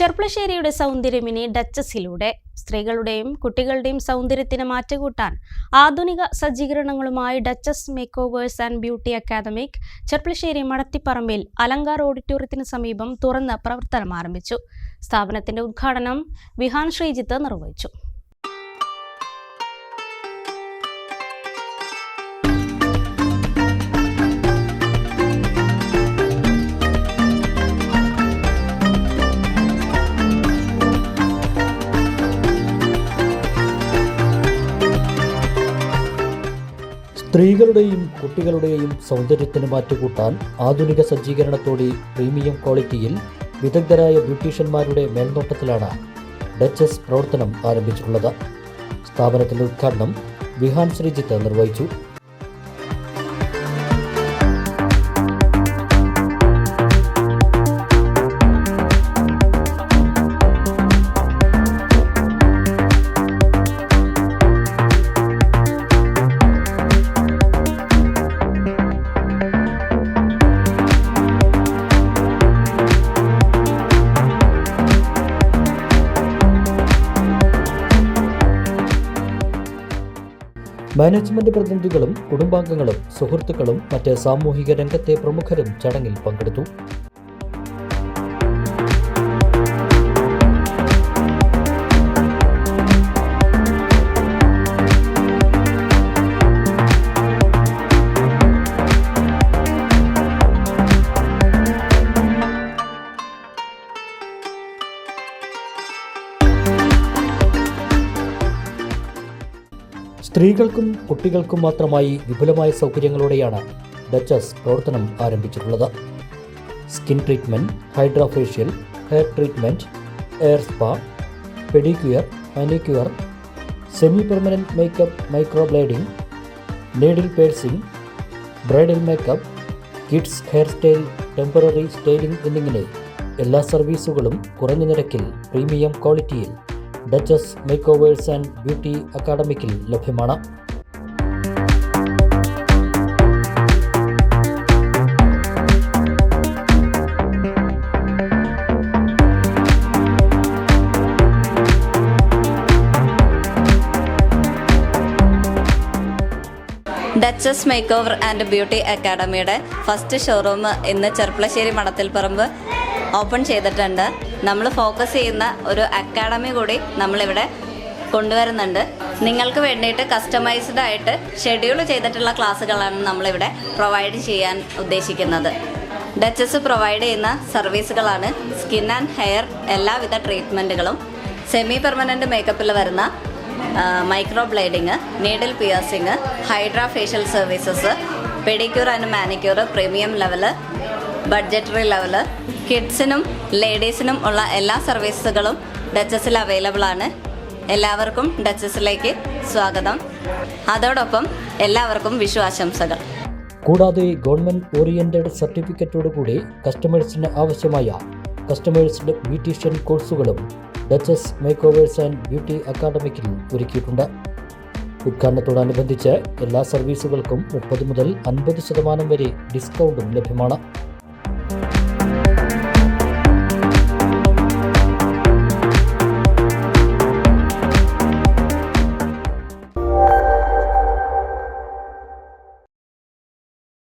ചെർപ്പളശ്ശേരിയുടെ സൗന്ദര്യമിനി ഡച്ചസിലൂടെ. സ്ത്രീകളുടെയും കുട്ടികളുടെയും സൗന്ദര്യത്തിന് മാറ്റുകൂട്ടാൻ ആധുനിക സജ്ജീകരണങ്ങളുമായി Duchess make overs and beauty academic Cherpulassery മടത്തിപ്പറമ്പിൽ അലങ്കാർ ഓഡിറ്റോറിയത്തിന് സമീപം തുറന്ന് പ്രവർത്തനം ആരംഭിച്ചു. സ്ഥാപനത്തിന്റെ ഉദ്ഘാടനം വിഹാൻ ശ്രീജിത്ത് നിർവഹിച്ചു. സ്ത്രീകളുടെയും കുട്ടികളുടെയും സൗന്ദര്യത്തിന് മാറ്റുകൂട്ടാൻ ആധുനിക സജ്ജീകരണത്തോടെ പ്രീമിയം ക്വാളിറ്റിയിൽ വിദഗ്ധരായ ബ്യൂട്ടീഷ്യന്മാരുടെ മേൽനോട്ടത്തിലാണ് ഡച്ചസ് പ്രവർത്തനം ആരംഭിച്ചിട്ടുള്ളത്. സ്ഥാപനത്തിന്റെ ഉദ്ഘാടനം വിഹാൻ ശ്രീജിത്ത് നിർവഹിച്ചു. മാനേജ്മെന്റ് പ്രതിനിധികളും കുടുംബാംഗങ്ങളും സുഹൃത്തുക്കളും മറ്റ് സാമൂഹിക രംഗത്തെ പ്രമുഖരും ചടങ്ങിൽ പങ്കെടുത്തു. സ്ത്രീകൾക്കും കുട്ടികൾക്കും മാത്രമായി വിപുലമായ സൗകര്യങ്ങളോടെയാണ് ഡച്ചസ് പ്രവർത്തനം ആരംഭിച്ചിട്ടുള്ളത്. Skin treatment, hydra facial, hair treatment, air spa, pedicure, manicure, semi permanent makeup, microblading, needle piercing, bridal makeup, kids hair style, temporary styling എന്നിങ്ങനെ എല്ലാ സർവീസുകളും കുറഞ്ഞ നിരക്കിൽ പ്രീമിയം ക്വാളിറ്റിയിൽ Duchess make overs and beauty അക്കാദമിക്കിൽ ലഭ്യമാണ്. Duchess make over and beauty അക്കാദമിയുടെ first showroom ഇന്ന് ചെർപ്പളശ്ശേരി മടത്തിൽപ്പറമ്പ് ഓപ്പൺ ചെയ്തിട്ടുണ്ട്. നമ്മൾ ഫോക്കസ് ചെയ്യുന്ന ഒരു അക്കാഡമി കൂടി നമ്മളിവിടെ കൊണ്ടുവരുന്നുണ്ട്. നിങ്ങൾക്ക് വേണ്ടിയിട്ട് കസ്റ്റമൈസ്ഡ് ആയിട്ട് ഷെഡ്യൂൾ ചെയ്തിട്ടുള്ള ക്ലാസ്സുകളാണ് നമ്മളിവിടെ പ്രൊവൈഡ് ചെയ്യാൻ ഉദ്ദേശിക്കുന്നത്. ഡച്ചസ് പ്രൊവൈഡ് ചെയ്യുന്ന സർവീസുകളാണ് സ്കിൻ ആൻഡ് ഹെയർ എല്ലാവിധ ട്രീറ്റ്മെൻറ്റുകളും, സെമി പെർമനൻറ്റ് മേക്കപ്പിൽ വരുന്ന microblading, needle piercing, hydra facial services, pedicure and manicure premium level, budgetary level, കിഡ്സിനും ലേഡീസിനും ഉള്ള എല്ലാ സർവീസുകളും ഡച്ചസിൽ അവൈലബിൾ ആണ്. എല്ലാവർക്കും ഡച്ചസിലേക്ക് സ്വാഗതം. അതോടൊപ്പം എല്ലാവർക്കും വിഷു ആശംസകൾ. കൂടാതെ ഗവൺമെന്റ് ഓറിയന്റഡ് സർട്ടിഫിക്കറ്റോടുകൂടി കസ്റ്റമേഴ്സിന് ആവശ്യമായ കസ്റ്റമൈസ്ഡ് ബ്യൂട്ടീഷ്യൻ കോഴ്സുകളും Duchess make overs and beauty അക്കാദമിക്കിൽ ഒരുക്കിയിട്ടുണ്ട്. ഉദ്ഘാടനത്തോടനുബന്ധിച്ച് എല്ലാ സർവീസുകൾക്കും 30 മുതൽ 50% വരെ ഡിസ്കൗണ്ടും ലഭ്യമാണ്.